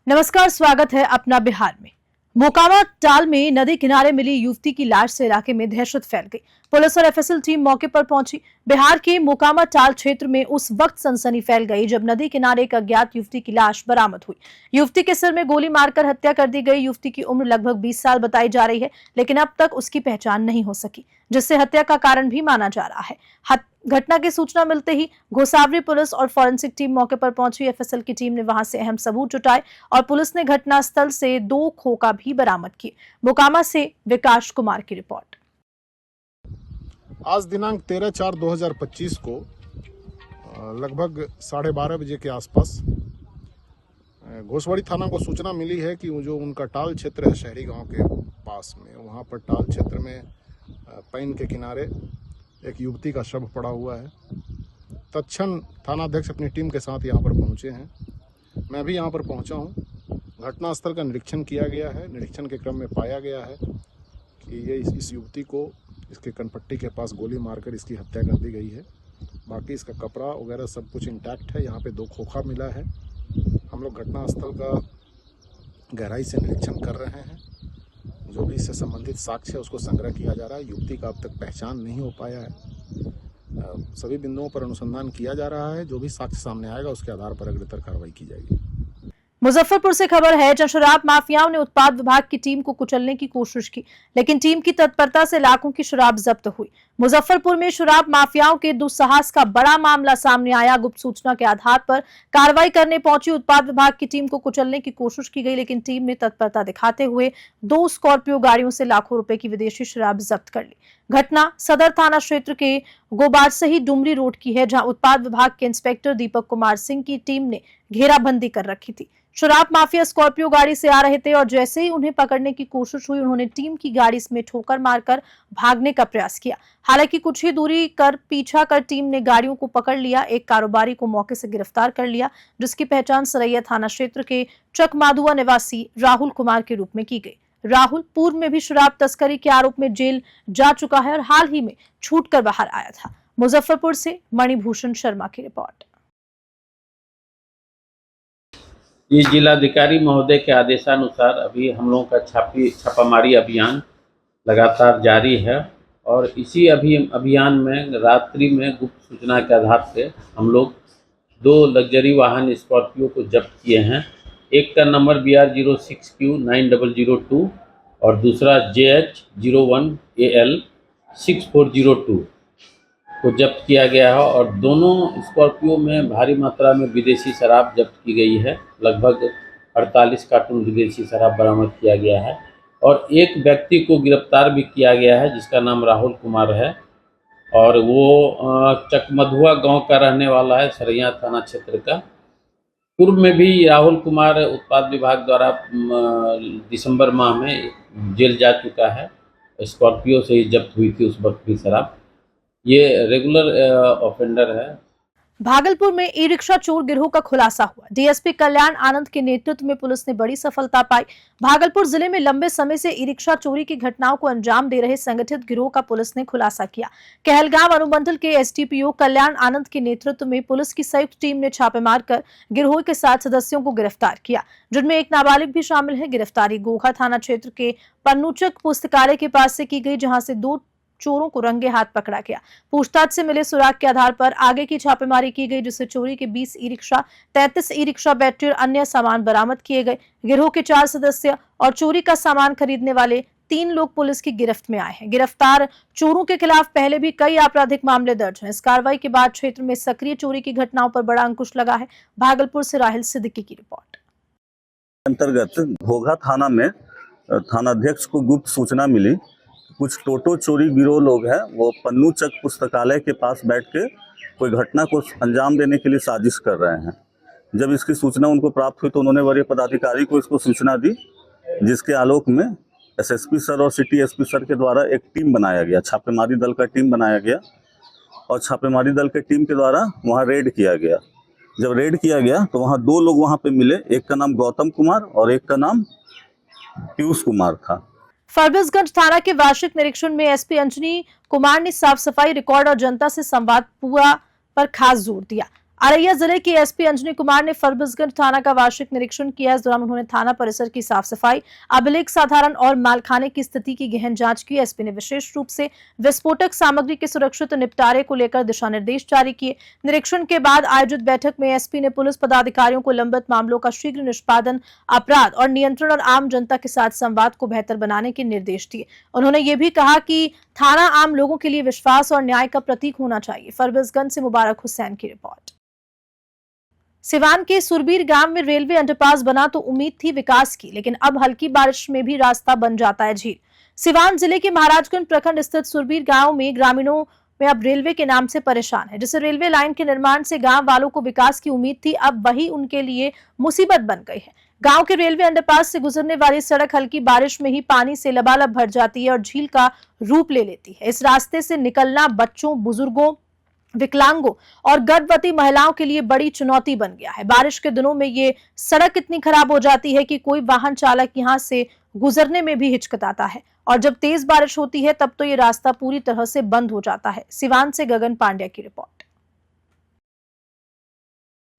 नमस्कार, स्वागत है अपना बिहार में। मोकामा टाल में नदी किनारे मिली युवती की लाश से इलाके में दहशत फैल गई। पुलिस और एफएसएल टीम मौके पर पहुंची। बिहार के मोकामा टाल क्षेत्र में उस वक्त सनसनी फैल गई जब नदी किनारे एक अज्ञात युवती की लाश बरामद हुई। युवती के सिर में गोली मारकर हत्या कर दी गई। युवती की उम्र लगभग 20 साल बताई जा रही है, लेकिन अब तक उसकी पहचान नहीं हो सकी, जिससे हत्या का कारण भी माना जा रहा है। घटना की सूचना मिलते ही घोसावरी पुलिस और फॉरेंसिक टीम मौके पर पहुंची। एफएसएल की टीम ने वहां से अहम सबूत जुटाए और पुलिस ने घटनास्थल से 2 खोखा भी बरामद किए। मोकामा से विकास कुमार की रिपोर्ट। आज दिनांक 13/4/2025 को लगभग 12:30 बजे के आसपास घोसवाड़ी थाना को सूचना मिली है कि जो उनका टाल क्षेत्र है शहरी गांव के पास में, वहां पर टाल क्षेत्र में पैन के किनारे एक युवती का शव पड़ा हुआ है। तत्क्षण थानाध्यक्ष अपनी टीम के साथ यहां पर पहुंचे हैं। मैं भी यहां पर पहुंचा हूं। घटनास्थल का निरीक्षण किया गया है। निरीक्षण के क्रम में पाया गया है कि ये इस युवती को इसके कनपट्टी के पास गोली मारकर इसकी हत्या कर दी गई है। बाकी इसका कपड़ा वगैरह सब कुछ इंटैक्ट है। यहाँ पे 2 खोखा मिला है। हम लोग घटनास्थल का गहराई से निरीक्षण कर रहे हैं। जो भी इससे संबंधित साक्ष्य है उसको संग्रह किया जा रहा है। युवती का अब तक पहचान नहीं हो पाया है। सभी बिंदुओं पर अनुसंधान किया जा रहा है। जो भी साक्ष्य सामने आएगा उसके आधार पर अग्रतर कार्रवाई की जाएगी। मुजफ्फरपुर से खबर है, जहां शराब माफियाओं ने उत्पाद विभाग की टीम को कुचलने की कोशिश की, लेकिन टीम की तत्परता से लाखों की शराब जब्त हुई। मुजफ्फरपुर में शराब माफियाओं के दुस्साहस का बड़ा मामला सामने आया। गुप्त सूचना के आधार पर कार्रवाई करने पहुंची उत्पाद विभाग की टीम को कुचलने की कोशिश की गई, लेकिन टीम ने तत्परता दिखाते हुए 2 स्कॉर्पियो गाड़ियों से लाखों रुपए की विदेशी शराब जब्त कर ली। घटना सदर थाना क्षेत्र के गोबारसही डुमरी रोड की है, जहां उत्पाद विभाग के इंस्पेक्टर दीपक कुमार सिंह की टीम ने घेराबंदी कर रखी थी। शराब माफिया स्कॉर्पियो गाड़ी से आ रहे थे और जैसे ही उन्हें पकड़ने की कोशिश हुई, उन्होंने टीम की गाड़ी में ठोकर मारकर भागने का प्रयास किया। हालांकि कुछ ही दूरी कर पीछा कर टीम ने गाड़ियों को पकड़ लिया। एक कारोबारी को मौके से गिरफ्तार कर लिया, जिसकी पहचान सरैया थाना क्षेत्र के चकमाधुआ निवासी राहुल कुमार के रूप में की गई। राहुल पूर्व में भी शराब तस्करी के आरोप में जेल जा चुका है और हाल ही में छूटकर बाहर आया था। मुजफ्फरपुर से मणिभूषण शर्मा की रिपोर्ट। ये जिलाधिकारी महोदय के आदेशानुसार अभी हम लोगों का छापामारी अभियान लगातार जारी है और इसी अभियान में रात्रि में गुप्त सूचना के आधार पे हम लोग 2 लग्जरी वाहन स्कॉर्पियो को जब्त किए हैं। एक का नंबर BR06Q9002 और दूसरा JH01AL6402 को जब्त किया गया है और दोनों स्कॉर्पियो में भारी मात्रा में विदेशी शराब जब्त की गई है। लगभग 48 कार्टून विदेशी शराब बरामद किया गया है और एक व्यक्ति को गिरफ्तार भी किया गया है जिसका नाम राहुल कुमार है और वो चकमधुआ गांव का रहने वाला है, सरैया थाना क्षेत्र का। पूर्व में भी राहुल कुमार उत्पाद विभाग द्वारा दिसंबर माह में जेल जा चुका है। स्कॉर्पियो से ही जब्त हुई थी उस वक्त भी शराब। ये रेगुलर ऑफेंडर है। भागलपुर में ई रिक्शा चोर गिरोह का खुलासा हुआ। डीएसपी कल्याण आनंद के नेतृत्व में पुलिस ने बड़ी सफलता पाई। भागलपुर जिले में लंबे समय से ई रिक्शा चोरी की घटनाओं को अंजाम दे रहे संगठित गिरोह का पुलिस ने खुलासा किया। कहलगांव अनुमंडल के एसडीपीओ कल्याण आनंद के नेतृत्व में पुलिस की संयुक्त टीम ने छापेमार कर गिरोह के 7 सदस्यों को गिरफ्तार किया, जिनमें एक नाबालिग भी शामिल है। गिरफ्तारी गोखा थाना क्षेत्र के पन्नूचक पुस्तकालय के पास से की गई, जहाँ से 2 चोरों को रंगे हाथ पकड़ा गया। पूछताछ से मिले सुराग के आधार पर आगे की छापेमारी की गई, जिससे चोरी के 20 e rickshaw, 33 e rickshaw battery और अन्य सामान बरामद किए गए। गिरोह के 4 सदस्य और चोरी का सामान खरीदने वाले 3 लोग पुलिस की गिरफ्त में आए हैं। गिरफ्तार चोरों के खिलाफ पहले भी कई आपराधिक मामले दर्ज हैं। इस कार्रवाई के बाद क्षेत्र में सक्रिय चोरी की घटनाओं पर बड़ा अंकुश लगा है। भागलपुर से राहिल सिद्दीकी की रिपोर्ट। अंतर्गत घोघा थाना में थानाध्यक्ष को गुप्त सूचना मिली, कुछ टोटो चोरी गिरोह लोग हैं, वो पन्नूचक पुस्तकालय के पास बैठ के कोई घटना को अंजाम देने के लिए साजिश कर रहे हैं। जब इसकी सूचना उनको प्राप्त हुई तो उन्होंने वरीय पदाधिकारी को इसको सूचना दी, जिसके आलोक में एसएसपी सर और सिटी एसपी सर के द्वारा एक टीम बनाया गया, छापेमारी दल का टीम बनाया गया और छापेमारी दल के टीम के द्वारा वहाँ रेड किया गया। जब रेड किया गया तो वहाँ 2 लोग वहाँ पे मिले, एक का नाम गौतम कुमार और एक का नाम पीयूष कुमार था। फरबिसगंज थाना के वार्षिक निरीक्षण में एसपी अंजनी कुमार ने साफ सफाई, रिकॉर्ड और जनता से संवाद पूरा पर खास जोर दिया। औरैया जिले के एसपी अंजनी कुमार ने फरबिसगंज थाना का वार्षिक निरीक्षण किया। इस दौरान उन्होंने थाना परिसर की साफ सफाई, अभिलेख साधारण और मालखाने की स्थिति की गहन जांच की। एसपी ने विशेष रूप से विस्फोटक सामग्री के सुरक्षित निपटारे को लेकर दिशा निर्देश जारी किए। निरीक्षण के बाद आयोजित बैठक में एसपी ने पुलिस पदाधिकारियों को लंबित मामलों का शीघ्र निष्पादन, अपराध और नियंत्रण और आम जनता के साथ संवाद को बेहतर बनाने के निर्देश दिए। उन्होंने ये भी कहा कि थाना आम लोगों के लिए विश्वास और न्याय का प्रतीक होना चाहिए। फरबिसगंज से मुबारक हुसैन की रिपोर्ट। सिवान के सुरबीर गांव में रेलवे अंडरपास बना तो उम्मीद थी विकास की, लेकिन अब हल्की बारिश में भी रास्ता बन जाता है झील। सिवान जिले के महाराजगंज प्रखंड स्थित सुरबीर गांव में ग्रामीणों में अब रेलवे के नाम से परेशान है। जिससे रेलवे लाइन के निर्माण से गांव वालों को विकास की उम्मीद थी, अब वही उनके लिए मुसीबत बन गई है। गांव के रेलवे अंडरपास से गुजरने वाली सड़क हल्की बारिश में ही पानी से लबालब भर जाती है और झील का रूप ले लेती है। इस रास्ते से निकलना बच्चों, बुजुर्गों, विकलांगों और गर्भवती महिलाओं के लिए बड़ी चुनौती बन गया है। बारिश के दिनों में ये सड़क इतनी खराब हो जाती है कि कोई वाहन चालक यहां से गुजरने में भी हिचकिचाता है और जब तेज बारिश होती है तब तो ये रास्ता पूरी तरह से बंद हो जाता है। सिवान से गगन पांड्या की रिपोर्ट।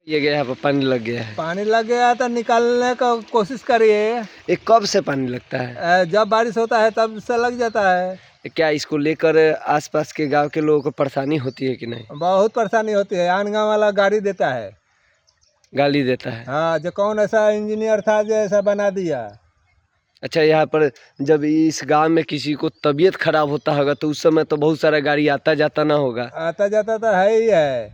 ये गया है, पानी लग गया है। पानी लग गया तो निकालने का कोशिश करिए। ये कब से पानी लगता है? जब बारिश होता है तब से लग जाता है। क्या इसको लेकर आसपास के गांव के लोगों को परेशानी होती है कि नहीं? बहुत परेशानी होती है। आन गाँव वाला गाड़ी देता है, गाली देता है। हाँ, जो कौन ऐसा इंजीनियर था जो ऐसा बना दिया। अच्छा, यहाँ पर जब इस गांव में किसी को तबीयत खराब होता होगा तो उस समय तो बहुत सारा गाड़ी आता जाता ना होगा? आता जाता तो है ही है,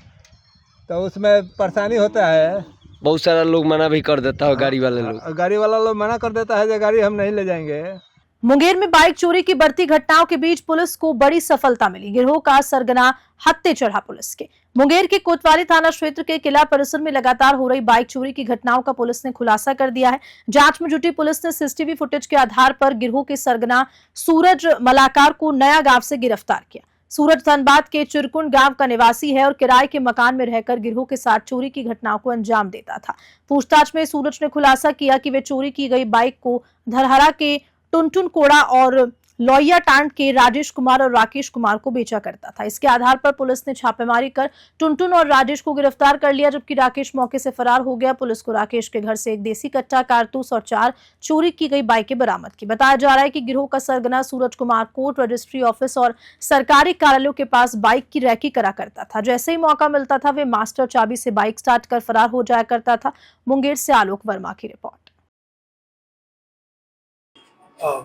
तो उसमें परेशानी होता है। बहुत सारा लोग मना भी कर देता हो, गाड़ी वाले लोग। गाड़ी वाला लोग मना कर देता है, जो गाड़ी हम नहीं ले जाएंगे। मुंगेर में बाइक चोरी की बढ़ती घटनाओं के बीच पुलिस को बड़ी सफलता मिली। गिरोह का सरगना हत्थे चढ़ा पुलिस के। मुंगेर के कोतवाली थाना क्षेत्र के किला परिसर में लगातार हो रही बाइक चोरी की घटनाओं का पुलिस ने खुलासा कर दिया है। जांच में जुटी पुलिस ने सीसीटीवी फुटेज के आधार पर गिरोह के सरगना सूरज मलाकार को नया गांव से गिरफ्तार किया। सूरज धनबाद के चिरकुंड गांव का निवासी है और किराए के मकान में रहकर गिरोह के साथ चोरी की घटनाओं को अंजाम देता था। पूछताछ में सूरज ने खुलासा किया कि वे चोरी की गई बाइक को धरहरा के टुनटुन कोड़ा और लोहिया टांड के राजेश कुमार और राकेश कुमार को बेचा करता था। इसके आधार पर पुलिस ने छापेमारी कर टुनटुन और राजेश को गिरफ्तार कर लिया, जबकि राकेश मौके से फरार हो गया। पुलिस को राकेश के घर से एक देसी कट्टा, कारतूस और 4 चोरी की गई बाइकें बरामद की। बताया जा रहा है कि गिरोह का सरगना Suraj Kumar court, registry office और सरकारी कार्यालयों के पास बाइक की रैकी करा करता था। जैसे ही मौका मिलता था वे मास्टर चाबी से बाइक स्टार्ट कर फरार हो जाया करता था। मुंगेर से आलोक वर्मा की रिपोर्ट।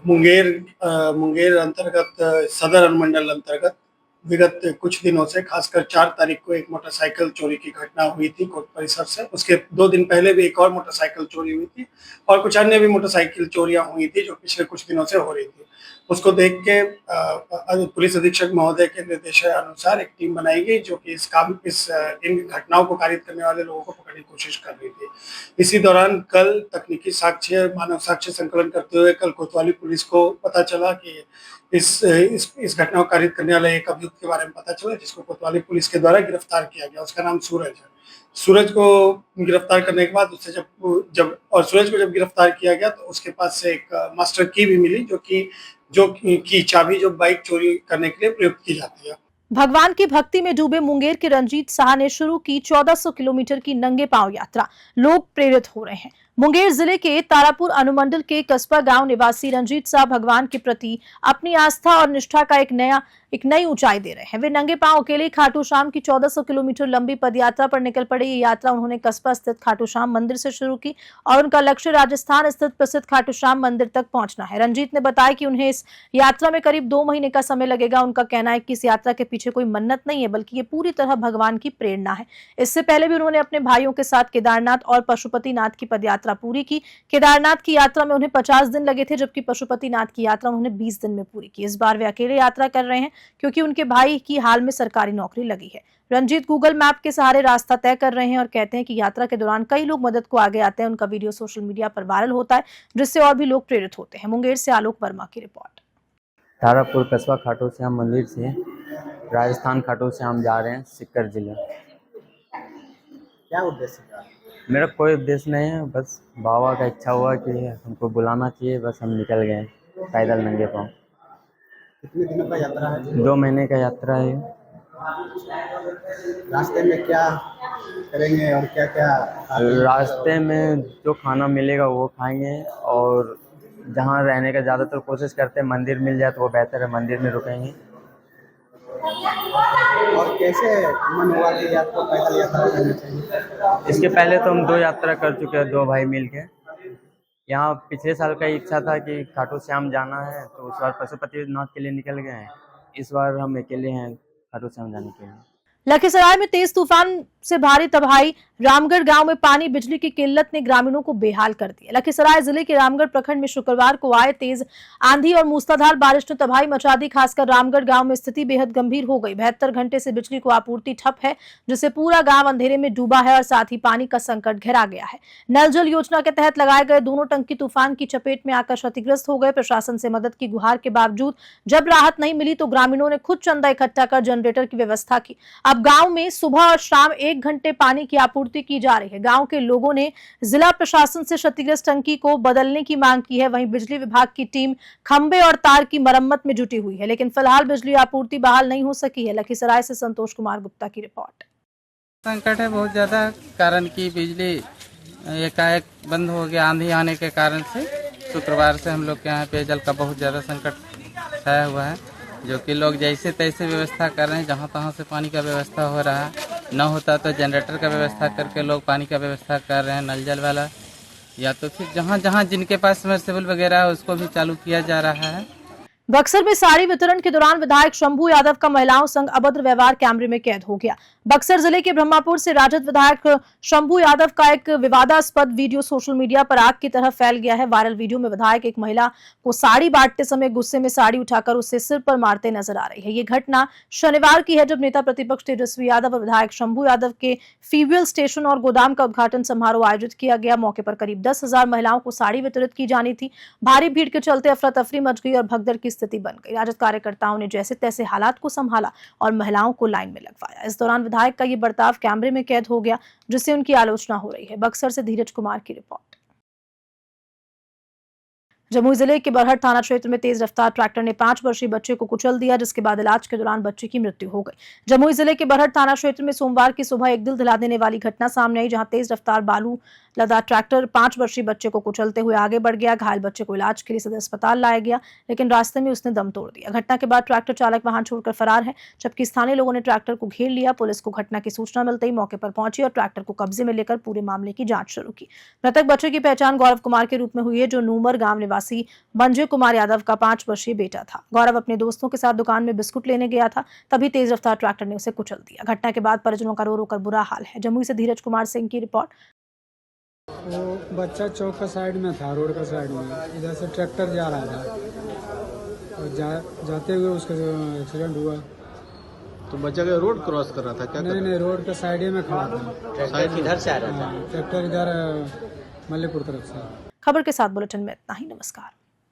मुंगेर अंतर्गत सदर अनुमंडल अंतर्गत विगत कुछ दिनों से खासकर 4 तारीख को एक मोटरसाइकिल चोरी की घटना हुई थी कोर्ट परिसर से। उसके 2 दिन पहले भी एक और मोटरसाइकिल चोरी हुई थी और कुछ अन्य भी मोटरसाइकिल चोरियां हुई थी जो पिछले कुछ दिनों से हो रही थी। उसको देख के पुलिस अधीक्षक महोदय के निर्देशानुसार एक टीम बनाई गई जो कि इन घटनाओं को कारित करने वाले लोगों को पकड़ने की कोशिश कर रही थी। इसी दौरान कल तकनीकी साक्ष्य, मानव साक्ष्य संकलन करते हुए कल कोतवाली पुलिस को पता चला कि इस घटना को कारित करने वाले एक अभियुक्त के बारे में पता चला, जिसको कोतवाली पुलिस के द्वारा गिरफ्तार किया गया। उसका नाम सूरज है। सूरज को गिरफ्तार करने के बाद उससे सूरज को जब गिरफ्तार किया गया तो उसके पास से एक मास्टर की भी मिली जो की चाबी जो बाइक चोरी करने के लिए प्रयुक्त की जाती है। भगवान की भक्ति में डूबे मुंगेर के रंजीत शाह ने शुरू की 1400 किलोमीटर की नंगे पांव यात्रा। लोग प्रेरित हो रहे हैं। मुंगेर जिले के तारापुर अनुमंडल के कस्बा गांव निवासी रंजीत शाह भगवान के प्रति अपनी आस्था और निष्ठा का एक नई ऊंचाई दे रहे हैं। वे नंगे पांव अकेले खाटू श्याम की 1400 किलोमीटर लंबी पदयात्रा पर निकल पड़े। ये यात्रा उन्होंने कस्बा स्थित खाटू श्याम मंदिर से शुरू की और उनका लक्ष्य राजस्थान स्थित प्रसिद्ध खाटू श्याम मंदिर तक पहुंचना है। रंजीत ने बताया कि उन्हें इस यात्रा में करीब 2 महीने का समय लगेगा। उनका कहना है कि इस यात्रा के पीछे कोई मन्नत नहीं है, बल्कि ये पूरी तरह भगवान की प्रेरणा है। इससे पहले भी उन्होंने अपने भाइयों के साथ केदारनाथ और पशुपतिनाथ की पदयात्रा पूरी की। केदारनाथ की यात्रा में उन्हें 50 दिन लगे थे, जबकि पशुपतिनाथ की यात्रा उन्होंने 20 दिन में पूरी की। इस बार वे अकेले यात्रा कर रहे हैं क्योंकि उनके भाई की हाल में सरकारी नौकरी लगी है। रंजीत गूगल मैप के सहारे रास्ता तय कर रहे हैं और कहते हैं कि यात्रा के दौरान कई लोग मदद को आगे आते हैं। उनका वीडियो सोशल मीडिया पर वायरल होता है, जिससे और भी लोग प्रेरित होते हैं। मुंगेर से आलोक वर्मा की रिपोर्ट। तारापुर कस्बा खाटू श्याम मंदिर से राजस्थान खाटू श्याम जा रहे हैं, सीकर जिले। क्या उद्देश्य है? मेरा कोई उद्देश्य नहीं है, बस बाबा का इच्छा हुआ कि हमको बुलाना चाहिए, बस हम निकल गए पैदल नंगे पाँव। कितने दिनों का यात्रा है? 2 महीने का यात्रा है। रास्ते में क्या करेंगे और क्या क्या रास्ते में जो खाना मिलेगा वो खाएंगे, और जहाँ रहने का ज़्यादातर कोशिश करते हैं मंदिर मिल जाए तो वो बेहतर है, मंदिर में रुकेंगे। और कैसे मन हुआ कि आपको पैदल यात्रा करनी चाहिए? इसके पहले तो हम 2 यात्रा कर चुके हैं, 2 भाई मिल के। यहाँ पिछले साल का इच्छा था कि खाटू श्याम जाना है, तो उस बार पशुपतिनाथ के लिए निकल गए हैं। इस बार हम अकेले हैं खाटू श्याम जाने के लिए। लखीसराय में तेज तूफान से भारी तबाही, रामगढ़ गांव में पानी बिजली की किल्लत ने ग्रामीणों को बेहाल कर दिया। लखीसराय जिले के रामगढ़ प्रखंड में शुक्रवार को आए तेज आंधी और मूसलाधार बारिश ने तबाही मचा दी। खासकर रामगढ़ गांव में स्थिति बेहद गंभीर हो गई। 72 घंटे से बिजली को आपूर्ति ठप है, जिससे पूरा गांव अंधेरे में डूबा है और साथ ही पानी का संकट घेरा गया है। नल जल योजना के तहत लगाए गए दोनों टंकी तूफान की चपेट में आकर क्षतिग्रस्त हो गए। प्रशासन से मदद की गुहार के बावजूद जब राहत नहीं मिली तो ग्रामीणों ने खुद चंदा इकट्ठा कर जनरेटर की व्यवस्था की। अब गांव में सुबह और शाम 1 घंटे पानी की आपूर्ति की जा रही है। गांव के लोगों ने जिला प्रशासन से क्षतिग्रस्त टंकी को बदलने की मांग की है। वहीं बिजली विभाग की टीम खंबे और तार की मरम्मत में जुटी हुई है, लेकिन फिलहाल बिजली आपूर्ति बहाल नहीं हो सकी है। लखीसराय से संतोष कुमार गुप्ता की रिपोर्ट। संकट है बहुत ज्यादा, कारण कि बिजली एकाएक बंद हो गया आंधी आने के कारण से। शुक्रवार से हम लोग के यहाँ पेयजल का बहुत ज्यादा संकट छाया हुआ है, जो कि लोग जैसे तैसे व्यवस्था कर रहे हैं। जहाँ तहाँ से पानी का व्यवस्था हो रहा है, न होता तो जनरेटर का व्यवस्था करके लोग पानी का व्यवस्था कर रहे हैं, नल जल वाला, या तो फिर जहाँ जहाँ जिनके पास सबमर्सिबल वगैरह है उसको भी चालू किया जा रहा है। बक्सर में साड़ी वितरण के दौरान विधायक शंभू यादव का महिलाओं संग अभद्र व्यवहार कैमरे में कैद हो गया। बक्सर जिले के ब्रह्मापुर से राजद विधायक शंभू यादव का एक विवादास्पद वीडियो सोशल मीडिया पर आग की तरह फैल गया है। वायरल वीडियो में विधायक एक महिला को साड़ी बांटते समय गुस्से में साड़ी उठाकर उससे सिर पर मारते नजर आ रही है। ये घटना शनिवार की है, जब नेता प्रतिपक्ष तेजस्वी यादव और विधायक शंभू यादव के फ्यूल स्टेशन और गोदाम का उद्घाटन समारोह आयोजित किया गया। मौके पर करीब 10,000 महिलाओं को साड़ी वितरित की जानी थी। भारी भीड़ के चलते अफरा तफरी मच गई और भगदड़ की स्थिति बन गई। राजद कार्यकर्ताओं ने जैसे तैसे हालात को संभाला और महिलाओं को लाइन में लगवाया। इस दौरान विधायक का ये बर्ताव कैमरे में कैद हो गया, जिससे उनकी आलोचना हो रही है। बक्सर से धीरज कुमार की रिपोर्ट। जमुई जिले के बरहट थाना क्षेत्र में तेज रफ्तार ट्रैक्टर ने 5 वर्षीय बच्चे को कुचल दिया, जिसके बाद इलाज के दौरान बच्चे की मृत्यु हो गई। जमुई जिले के बरहट थाना क्षेत्र में सोमवार की सुबह एक दिल दिला देने वाली घटना सामने आई, जहां तेज रफ्तार बालू लदा ट्रैक्टर 5 वर्षीय बच्चे को कुचलते हुए आगे बढ़ गया। घायल बच्चे को इलाज के लिए सदर अस्पताल लाया गया, लेकिन रास्ते में उसने दम तोड़ दिया। घटना के बाद ट्रैक्टर चालक वाहन छोड़कर फरार है, जबकि स्थानीय लोगों ने ट्रैक्टर को घेर लिया। पुलिस को घटना की सूचना मिलते ही मौके पर पहुंची और ट्रैक्टर को कब्जे में लेकर पूरे मामले की जांच शुरू की। मृतक बच्चे की पहचान गौरव कुमार के रूप में हुई है, जो नूमर गांव निवासी मंजय कुमार यादव का 5 वर्षीय बेटा था। गौरव अपने दोस्तों के साथ दुकान में बिस्कुट लेने गया था, तभी तेज रफ्तार ट्रैक्टर ने उसे कुचल दिया। घटना के बाद परिजनों का रो रो कर बुरा हाल है। जमुई से धीरज कुमार सिंह की रिपोर्ट। वो बच्चा चौक का साइड में था, रोड का साइड में, इधर से ट्रैक्टर जा रहा था और जाते हुए उसका एक्सीडेंट हुआ। तो बच्चा का रोड क्रॉस कर रहा था क्या? नहीं, रोड के साइड में खड़ा था। ट्रैक्टर किधर से आ रहा था? ट्रैक्टर इधर मल्लीपुर तरफ से। खबर के साथ बुलेटिन में इतना ही। नमस्कार।